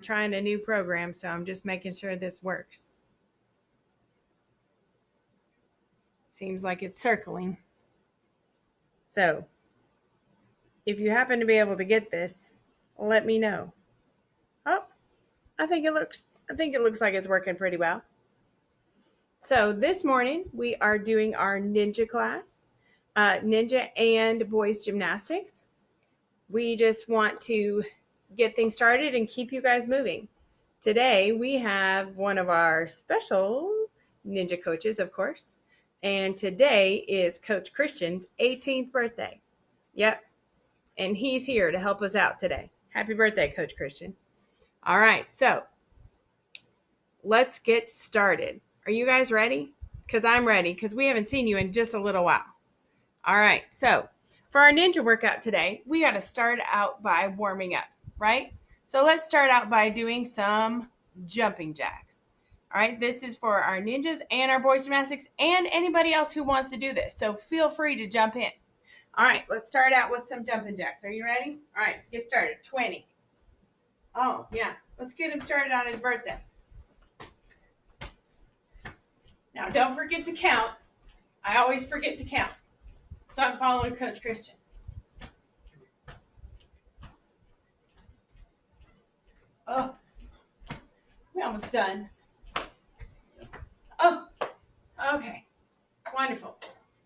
trying a new program, so I'm just making sure this works. Seems like it's circling. So if you happen to be able to get this, let me know. Oh, I think it looks like it's working pretty well. So this morning we are doing our ninja class, ninja and boys gymnastics. We just want to get things started and keep you guys moving. Today we have one of our special ninja coaches, of course, and today is Coach Christian's 18th birthday. Yep, and he's here to help us out today. Happy birthday, Coach Christian. All right, so let's get started. Are you guys ready? Because I'm ready, because we haven't seen you in just a little while. All right, so for our ninja workout today, we got to start out by warming up, right? So let's start out by doing some jumping jacks. All right, this is for our ninjas and our boys gymnastics and anybody else who wants to do this. So feel free to jump in. All right, let's start out with some jumping jacks. Are you ready? All right, get started. 20. Oh, yeah. Let's get him started on his birthday. Now, don't forget to count. I always forget to count. So I'm following Coach Christian. Oh, we're almost done. Oh, okay. Wonderful.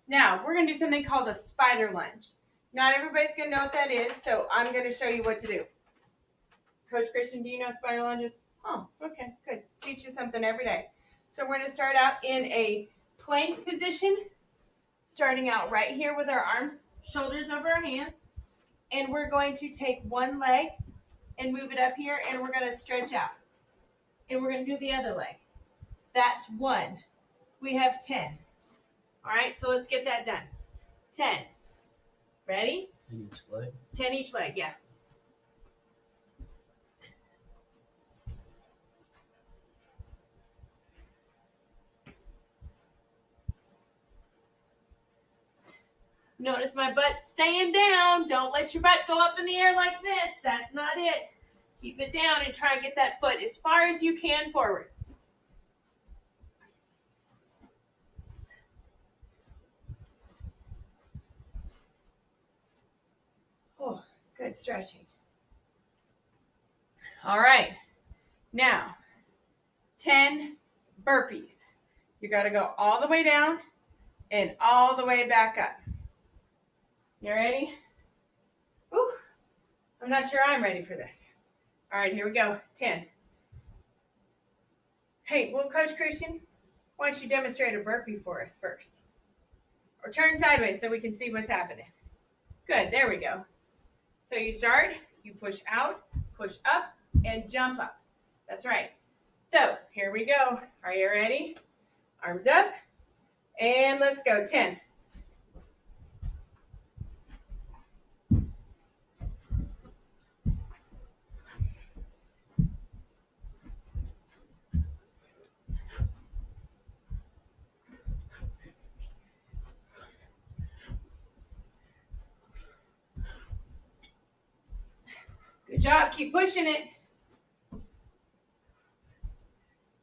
Now, we're going to do something called a spider lunge. Not everybody's going to know what that is, so I'm going to show you what to do. Coach Christian, do you know spider lunges? Oh, okay, good. Teach you something every day. So we're going to start out in a plank position, starting out right here with our arms, shoulders over our hands. And we're going to take one leg and move it up here, and we're going to stretch out. And we're going to do the other leg. That's 1. We have 10. All right, so let's get that done. 10. Ready? 10 each leg? 10 each leg, yeah. Notice my butt staying down. Don't let your butt go up in the air like this. That's not it. Keep it down and try and get that foot as far as you can forward. Oh, good stretching. All right. Now, 10 burpees. You got to go all the way down and all the way back up. You ready? Ooh, I'm not sure I'm ready for this. All right, here we go. 10. Hey, well, Coach Christian, why don't you demonstrate a burpee for us first? Or turn sideways so we can see what's happening. Good, there we go. So you start, you push out, push up, and jump up. That's right. So here we go. Are you ready? Arms up, and let's go. 10. Good job. Keep pushing it.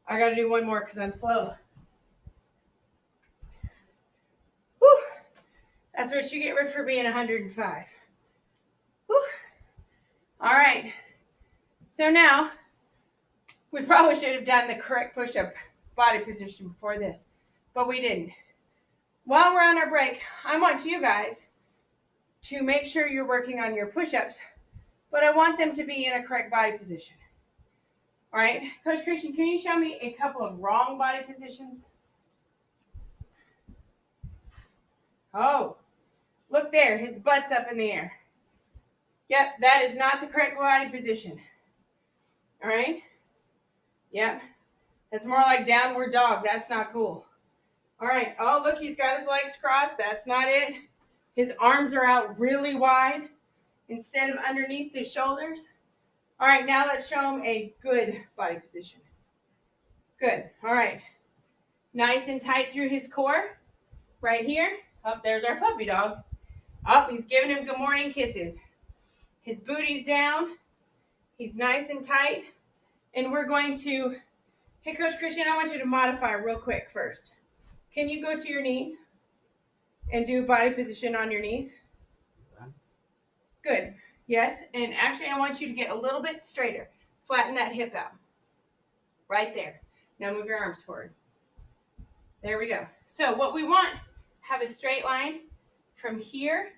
I got to do one more because I'm slow. Whew. That's what you get for being 105. Whew. All right. So now, we probably should have done the correct push-up body position before this, but we didn't. While we're on our break, I want you guys to make sure you're working on your push-ups, but I want them to be in a correct body position. All right, Coach Christian, can you show me a couple of wrong body positions? Oh, look there, his butt's up in the air. Yep, that is not the correct body position. All right? Yep, that's more like downward dog. That's not cool. All right, oh, look, he's got his legs crossed. That's not it. His arms are out really wide instead of underneath his shoulders. All right, now let's show him a good body position. Good. All right. Nice and tight through his core. Right here. Oh, there's our puppy dog. Oh, he's giving him good morning kisses. His booty's down. He's nice and tight. And we're going to, hey, Coach Christian, I want you to modify real quick first. Can you go to your knees and do body position on your knees? Good. Yes. And actually, I want you to get a little bit straighter. Flatten that hip out. Right there. Now move your arms forward. There we go. So what we want, have a straight line from here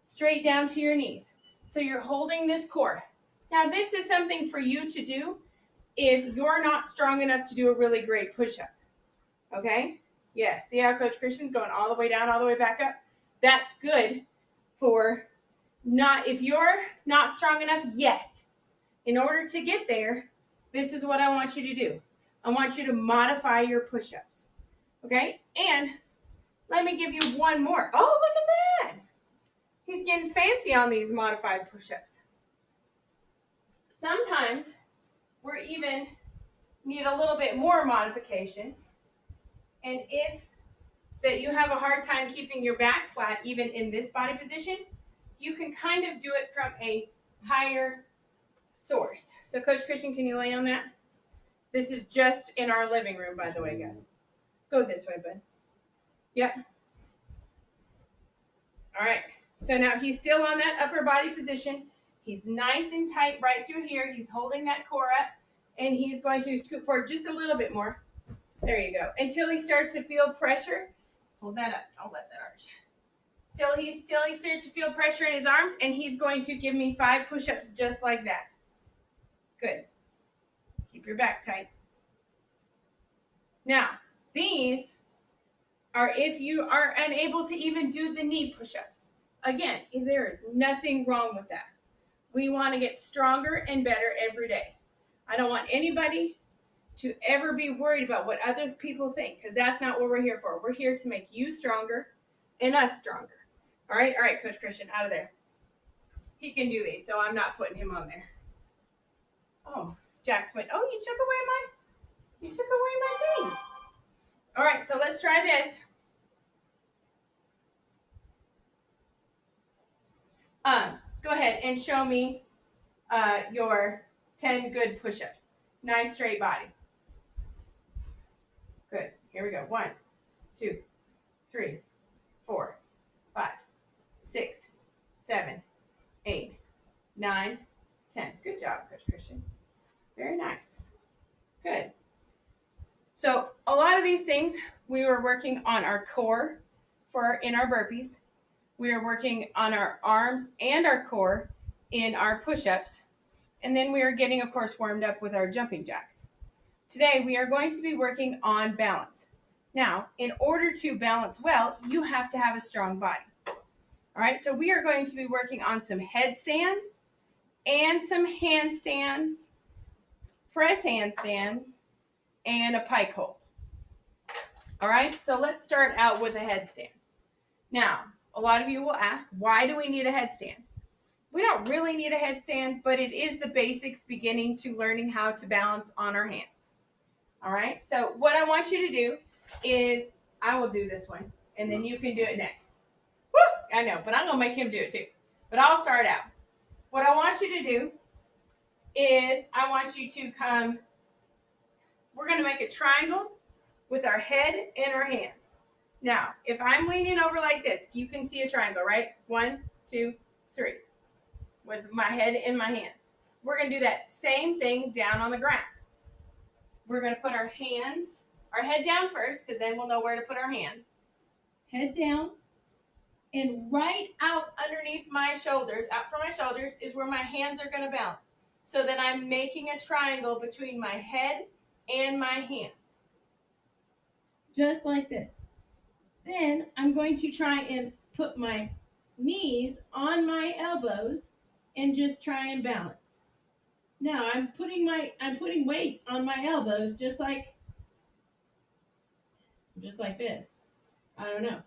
straight down to your knees. So you're holding this core. Now this is something for you to do if you're not strong enough to do a really great push-up. Okay? Yeah, see how Coach Christian's going all the way down, all the way back up? That's good for not, if you're not strong enough yet. In order to get there, this is what I want you to do. I want you to modify your push-ups. Okay? And let me give you one more. Oh, look at that. He's getting fancy on these modified push-ups. Sometimes we're even need a little bit more modification. And if that you have a hard time keeping your back flat, even in this body position, you can kind of do it from a higher source. So Coach Christian, can you lay on that? This is just in our living room, by the way, guys. Go this way, bud. Yep. All right. So now he's still on that upper body position. He's nice and tight right through here. He's holding that core up, and he's going to scoot forward just a little bit more. There you go. Until he starts to feel pressure. Hold that up. Don't let that arch. Still he starts to feel pressure in his arms, and he's going to give me 5 push-ups just like that. Good. Keep your back tight. Now, these are if you are unable to even do the knee push-ups. Again, there is nothing wrong with that. We want to get stronger and better every day. I don't want anybody to ever be worried about what other people think, because that's not what we're here for. We're here to make you stronger and us stronger. All right, Coach Christian, out of there. He can do these, so I'm not putting him on there. Oh, Jax went, oh, you took away my thing. All right, so let's try this. Go ahead and show me your 10 good push-ups. Nice straight body. Good. Here we go. 1, 2, 3, 4, 5, 6, 7, 8, 9, 10. Good job, Coach Christian. Very nice. Good. So a lot of these things, we were working on our core in our burpees. We are working on our arms and our core in our push-ups. And then we are getting, of course, warmed up with our jumping jacks. Today, we are going to be working on balance. Now, in order to balance well, you have to have a strong body. All right, so we are going to be working on some headstands and some handstands, press handstands, and a pike hold. All right, so let's start out with a headstand. Now, a lot of you will ask, why do we need a headstand? We don't really need a headstand, but it is the basics beginning to learning how to balance on our hands. All right, so what I want you to do is, I will do this one, and then you can do it next. Woo! I know, but I'm going to make him do it too. But I'll start out. What I want you to do is, I want you to come, we're going to make a triangle with our head and our hands. Now, if I'm leaning over like this, you can see a triangle, right? 1, 2, 3. With my head in my hands. We're going to do that same thing down on the ground. We're going to put our head down first, because then we'll know where to put our hands. Head down, and right out underneath my shoulders, out from my shoulders, is where my hands are going to balance. So that I'm making a triangle between my head and my hands. Just like this. Then I'm going to try and put my knees on my elbows and just try and balance. Now I'm putting weight on my elbows just like this. I don't know.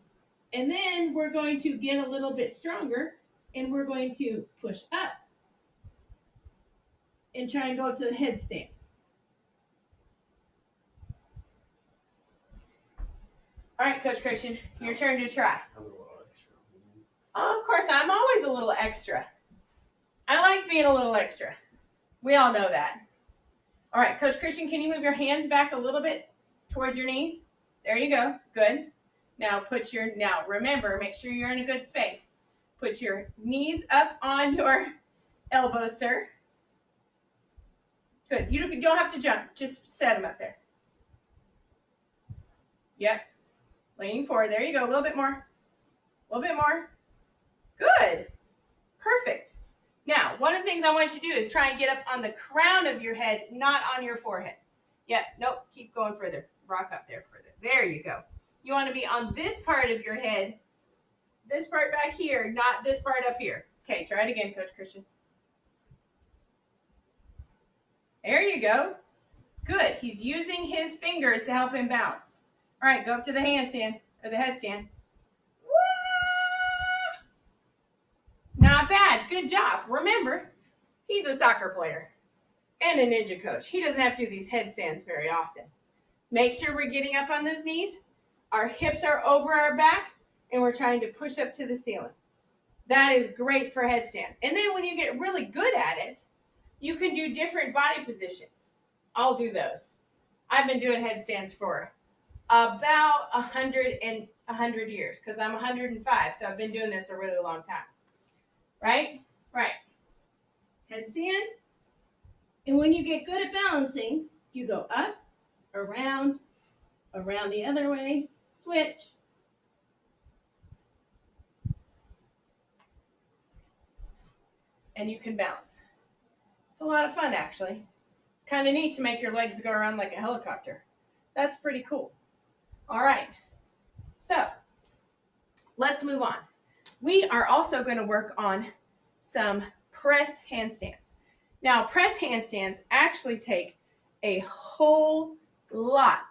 And then we're going to get a little bit stronger, and we're going to push up and try and go to the headstand. All right, Coach Christian, your turn to try. Oh, of course, I'm always a little extra. I like being a little extra. We all know that. All right, Coach Christian, can you move your hands back a little bit towards your knees? There you go. Good. Now remember, make sure you're in a good space. Put your knees up on your elbows, sir. Good. You don't have to jump. Just set them up there. Yep. Leaning forward. There you go. A little bit more. A little bit more. Good. Perfect. Now, one of the things I want you to do is try and get up on the crown of your head, not on your forehead. Yep. Nope. Keep going further. Rock up there further. There you go. You want to be on this part of your head, this part back here, not this part up here. Okay, try it again, Coach Christian. There you go. Good. He's using his fingers to help him bounce. All right, go up to the handstand or the headstand. Not bad. Good job. Remember, he's a soccer player and a ninja coach. He doesn't have to do these headstands very often. Make sure we're getting up on those knees. Our hips are over our back, and we're trying to push up to the ceiling. That is great for headstand. And then when you get really good at it, you can do different body positions. I'll do those. I've been doing headstands for about 100 years because I'm 105, so I've been doing this a really long time. Right? Right. Headstand. And when you get good at balancing, you go up, around the other way, switch. And you can balance. It's a lot of fun, actually. It's kind of neat to make your legs go around like a helicopter. That's pretty cool. All right. So let's move on. We are also going to work on some press handstands. Now, press handstands actually take a whole lot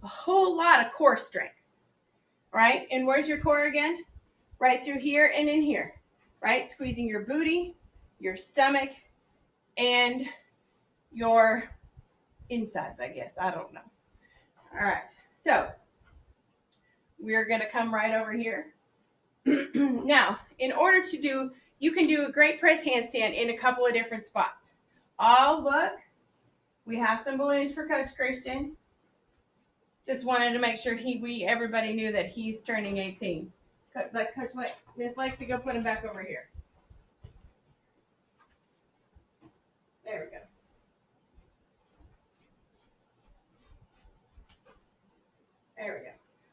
of core strength, right? And where's your core again? Right through here and in here, right? Squeezing your booty, your stomach, and your insides, I guess. I don't know. All right. So we're going to come right over here. Now, in order to do, you can do a great press handstand in a couple of different spots. Oh, look, we have some balloons for Coach Christian. Just wanted to make sure everybody knew that he's turning 18. Miss Lexi, go put him back over here. There we go. There we go.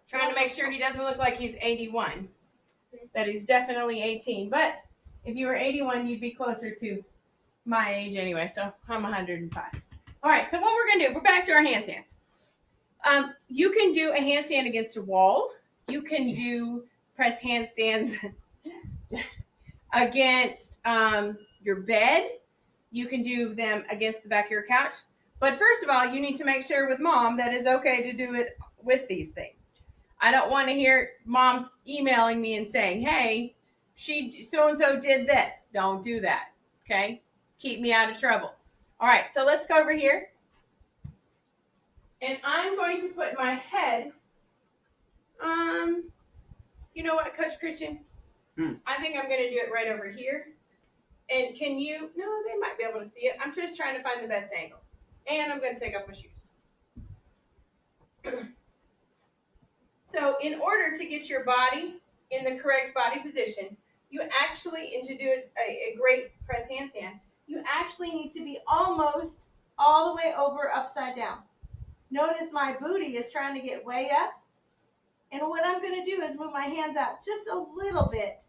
Trying to make sure he doesn't look like he's 81. That he's definitely 18. But if you were 81, you'd be closer to my age anyway. So I'm 105. All right. So what we're going to do, we're back to our handstands. You can do a handstand against a wall. You can do press handstands against your bed. You can do them against the back of your couch. But first of all, you need to make sure with mom that it's okay to do it with these things. I don't want to hear moms emailing me and saying, hey, so-and-so did this. Don't do that, okay? Keep me out of trouble. All right, so let's go over here. And I'm going to put my head, you know what, Coach Christian? I think I'm going to do it right over here. And no, they might be able to see it. I'm just trying to find the best angle. And I'm going to take off my shoes. So in order to get your body in the correct body position, you actually, and to do a great press handstand, you actually need to be almost all the way over upside down. Notice my booty is trying to get way up. And what I'm going to do is move my hands out just a little bit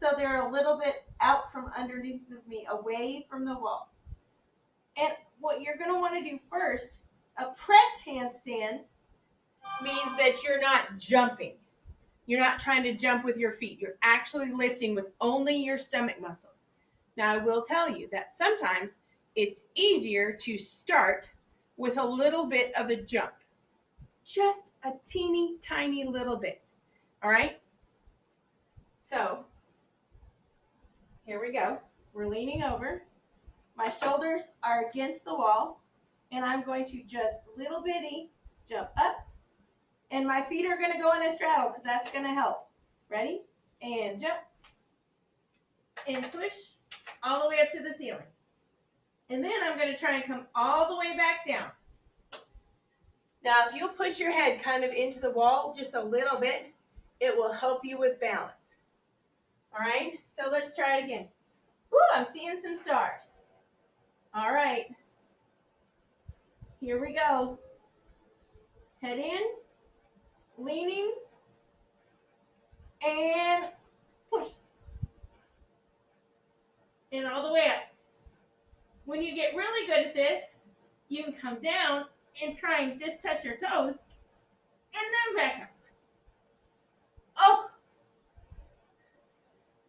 so they're a little bit out from underneath of me, away from the wall. And what you're going to want to do first, a press handstand means that you're not jumping. You're not trying to jump with your feet. You're actually lifting with only your stomach muscles. Now, I will tell you that sometimes it's easier to start with a little bit of a jump. Just a teeny tiny little bit. All right? So, here we go. We're leaning over. My shoulders are against the wall. And I'm going to just little bitty jump up. And my feet are going to go in a straddle because that's going to help. Ready? And jump. And push all the way up to the ceiling. And then I'm going to try and come all the way back down. Now, if you'll push your head kind of into the wall just a little bit, it will help you with balance. All right, so let's try it again. Woo, I'm seeing some stars. All right, here we go. Head in, leaning, and push. And all the way up. When you get really good at this, you can come down and try and just touch your toes, and then back up. Oh,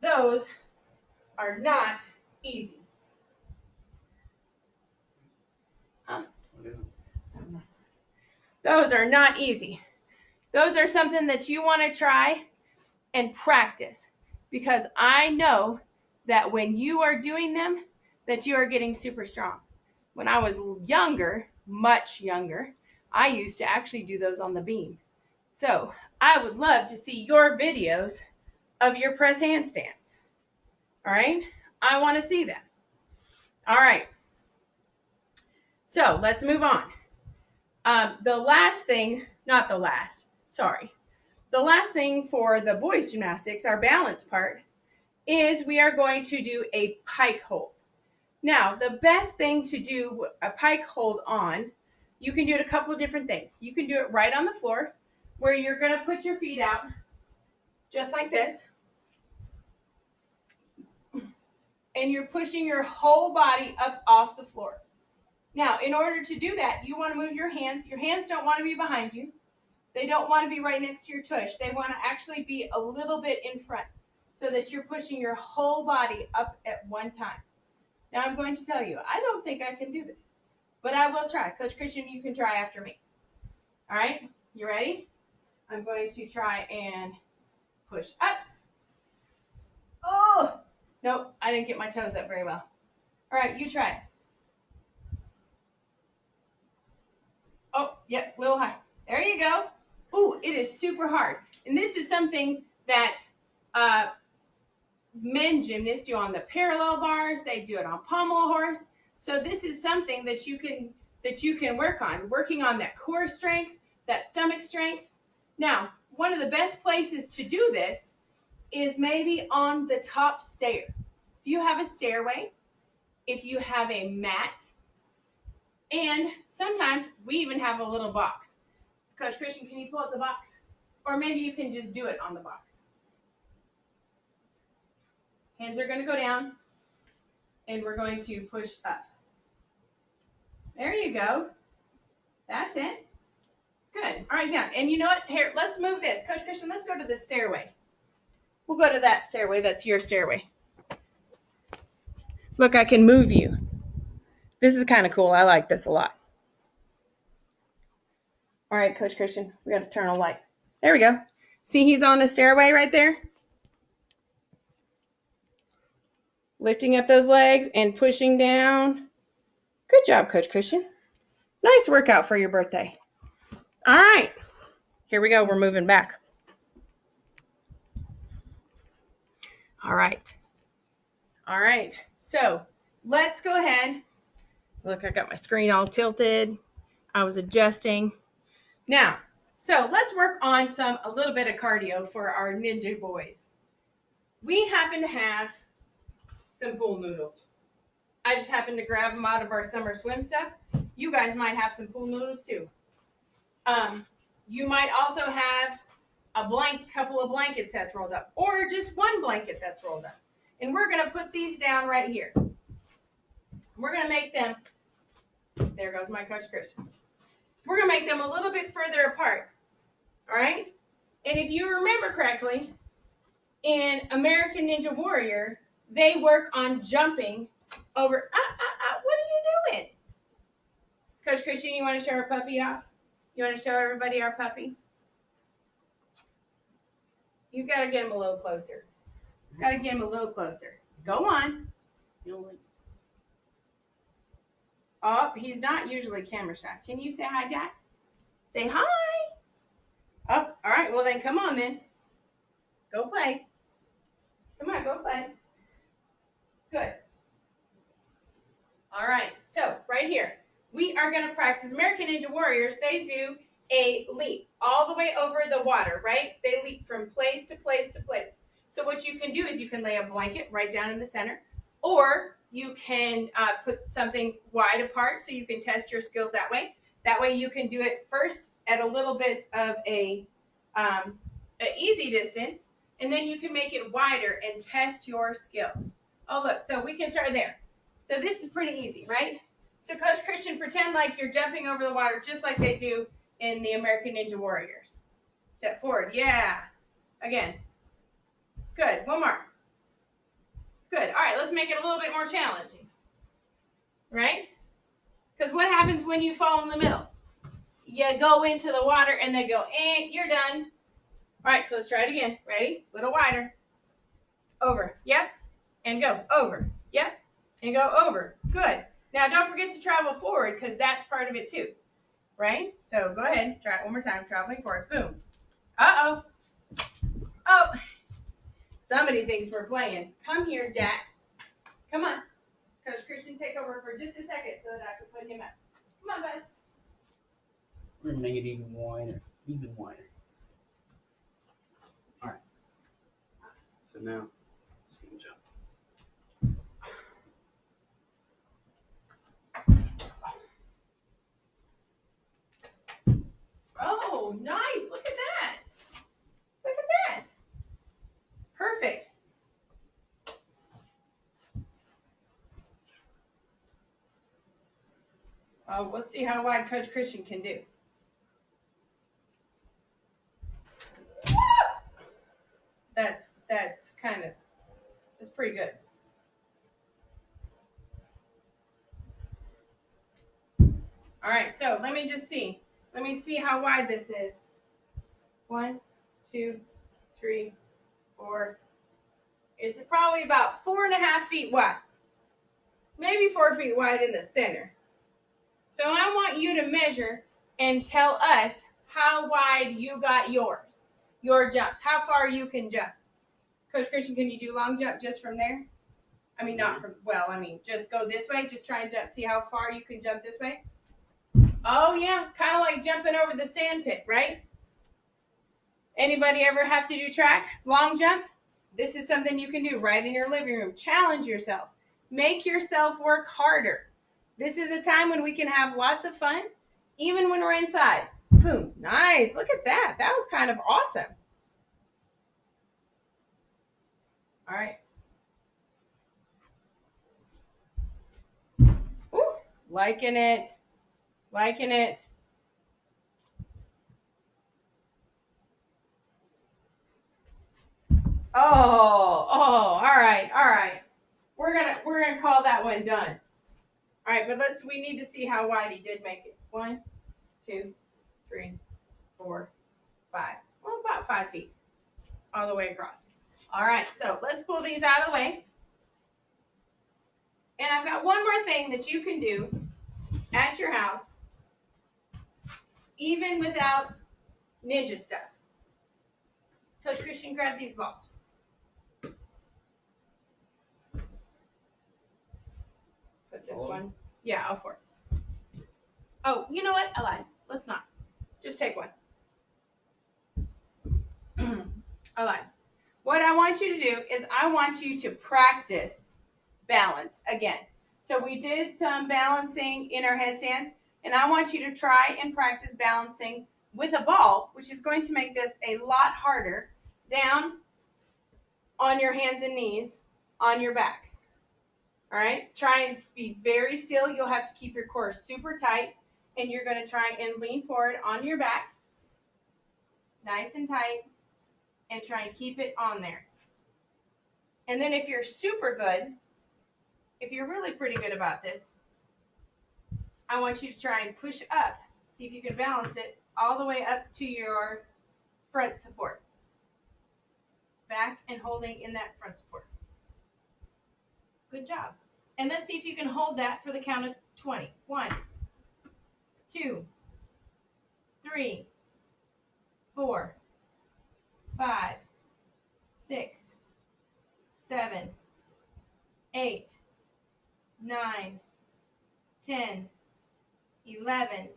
those are not easy. Huh? Those are not easy. Those are something that you want to try and practice, because I know that when you are doing them, that you are getting super strong. When I was younger, much younger, I used to actually do those on the beam. So I would love to see your videos of your press handstands. All right, I want to see them. All right, so let's move on. The last thing for the boys gymnastics, our balance part, is we are going to do a pike hold. Now, the best thing to do a pike hold on, you can do it a couple of different things. You can do it right on the floor, where you're going to put your feet out just like this, and you're pushing your whole body up off the floor. Now, in order to do that, you want to move your hands. Your hands don't want to be behind you. They don't want to be right next to your tush. They want to actually be a little bit in front, so that you're pushing your whole body up at one time. Now, I'm going to tell you, I don't think I can do this, but I will try. Coach Christian, you can try after me. All right, you ready? I'm going to try and push up. Oh, nope, I didn't get my toes up very well. All right, you try. Oh, yep, a little high. There you go. Ooh, it is super hard. And this is something that men gymnasts do on the parallel bars. They do it on pommel horse. So this is something that you can work on, working on that core strength, that stomach strength. Now, one of the best places to do this is maybe on the top stair. If you have a stairway, if you have a mat, and sometimes we even have a little box. Coach Christian, can you pull up the box? Or maybe you can just do it on the box. Hands are going to go down, and we're going to push up. There you go. That's it. Good. All right, down. And you know what? Here, let's move this. Coach Christian, let's go to the stairway. We'll go to that stairway. That's your stairway. Look, I can move you. This is kind of cool. I like this a lot. All right, Coach Christian, we got to turn on light. There we go. See, he's on the stairway right there. Lifting up those legs and pushing down. Good job, Coach Christian. Nice workout for your birthday. All right, here we go. We're moving back. All right. So let's go ahead. Look, I got my screen all tilted. I was adjusting. Now, so let's work on a little bit of cardio for our ninja boys. We happen to have some pool noodles. I just happened to grab them out of our summer swim stuff. You guys might have some pool noodles too. You might also have couple of blankets that's rolled up, or just one blanket that's rolled up. And we're going to put these down right here. We're going to make them, there goes my Coach Christian. We're going to make them a little bit further apart. All right? And if you remember correctly, in American Ninja Warrior, they work on jumping over. What are you doing? Coach Christian, you want to show our puppy off? You want to show everybody our puppy? You got to get him a little closer. Go on. Oh, he's not usually camera shy. Can you say hi, Jax? Say hi. Oh, all right. Well, then come on then. Go play. Come on, go play. Good. All right, so right here, we are going to practice American Ninja Warriors. They do a leap all the way over the water, right? They leap from place to place to place. So what you can do is you can lay a blanket right down in the center, or you can put something wide apart so you can test your skills that way. That way you can do it first at a little bit of an easy distance, and then you can make it wider and test your skills. Oh, look, so we can start there. So this is pretty easy, right? So Coach Christian, pretend like you're jumping over the water just like they do in the American Ninja Warriors. Step forward. Yeah. Again. Good. One more. Good. All right, let's make it a little bit more challenging. Right? Because what happens when you fall in the middle? You go into the water and they go, you're done. All right, so let's try it again. Ready? A little wider. Over. Yep. And go. Over. Yep. And go over. Good. Now, don't forget to travel forward because that's part of it too. Right? So go ahead. Try it one more time. Traveling forward. Boom. Uh-oh. Oh. Somebody thinks we're playing. Come here, Jack. Come on. Coach Christian, take over for just a second so that I can put him up. Come on, bud. We're going to make it even wider. Even wider. All right. So now, just going to jump. Oh, nice. Look at that. Look at that. Perfect. Let's see how wide Coach Christian can do. That's pretty good. All right, so let me just see. Let me see how wide this is. 1, 2, 3, 4. It's probably about 4.5 feet wide. Maybe 4 feet wide in the center. So I want you to measure and tell us how wide you got your jumps, how far you can jump. Coach Christian, can you do long jump just from there? I mean, not from, just go this way. Just try and jump. See how far you can jump this way? Oh, yeah. Kind of like jumping over the sand pit, right? Anybody ever have to do track? Long jump? This is something you can do right in your living room. Challenge yourself. Make yourself work harder. This is a time when we can have lots of fun, even when we're inside. Boom. Nice. Look at that. That was kind of awesome. All right. Ooh, liking it. Liking it. All right. We're gonna call that one done. All right, but we need to see how wide he did make it. 1, 2, 3, 4, 5. Well, about 5 feet all the way across. All right, so let's pull these out of the way. And I've got one more thing that you can do at your house, even without ninja stuff. Coach Christian, grab these balls. Put this one. Yeah, I'll for it. Oh, you know what? I lied. Let's not. Just take one. I lied. What I want you to do is I want you to practice balance again. So we did some balancing in our headstands, and I want you to try and practice balancing with a ball, which is going to make this a lot harder, down on your hands and knees on your back. All right, try and be very still. You'll have to keep your core super tight, and you're going to try and lean forward on your back, nice and tight, and try and keep it on there. And then if you're super good, if you're really pretty good about this, I want you to try and push up. See if you can balance it all the way up to your front support. Back and holding in that front support. Good job. And let's see if you can hold that for the count of 20. 1, 2, 3, 4, 5, 6, 7, 8, 9, 10, 11,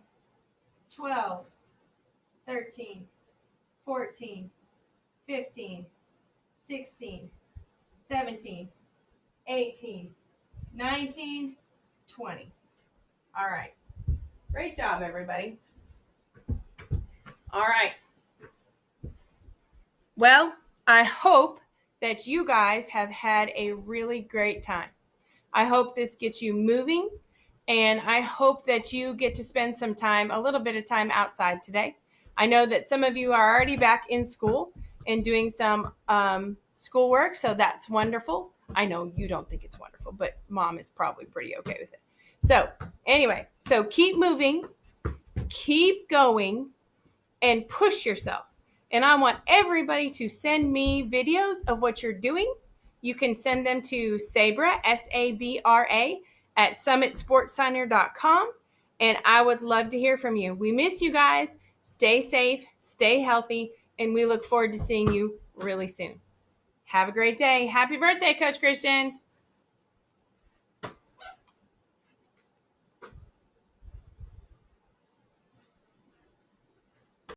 12, 13, 14, 15, 16, 17, 18, 19, 20. All right. Great job, everybody. All right. Well, I hope that you guys have had a really great time. I hope this gets you moving, and I hope that you get to spend some time, a little bit of time outside today. I know that some of you are already back in school and doing some schoolwork, so that's wonderful. I know you don't think it's wonderful, but Mom is probably pretty okay with it. So anyway, so keep moving, keep going, and push yourself. And I want everybody to send me videos of what you're doing. You can send them to Sabra, Sabra, at summitsportscenter.com. And I would love to hear from you. We miss you guys. Stay safe, stay healthy, and we look forward to seeing you really soon. Have a great day. Happy birthday, Coach Christian.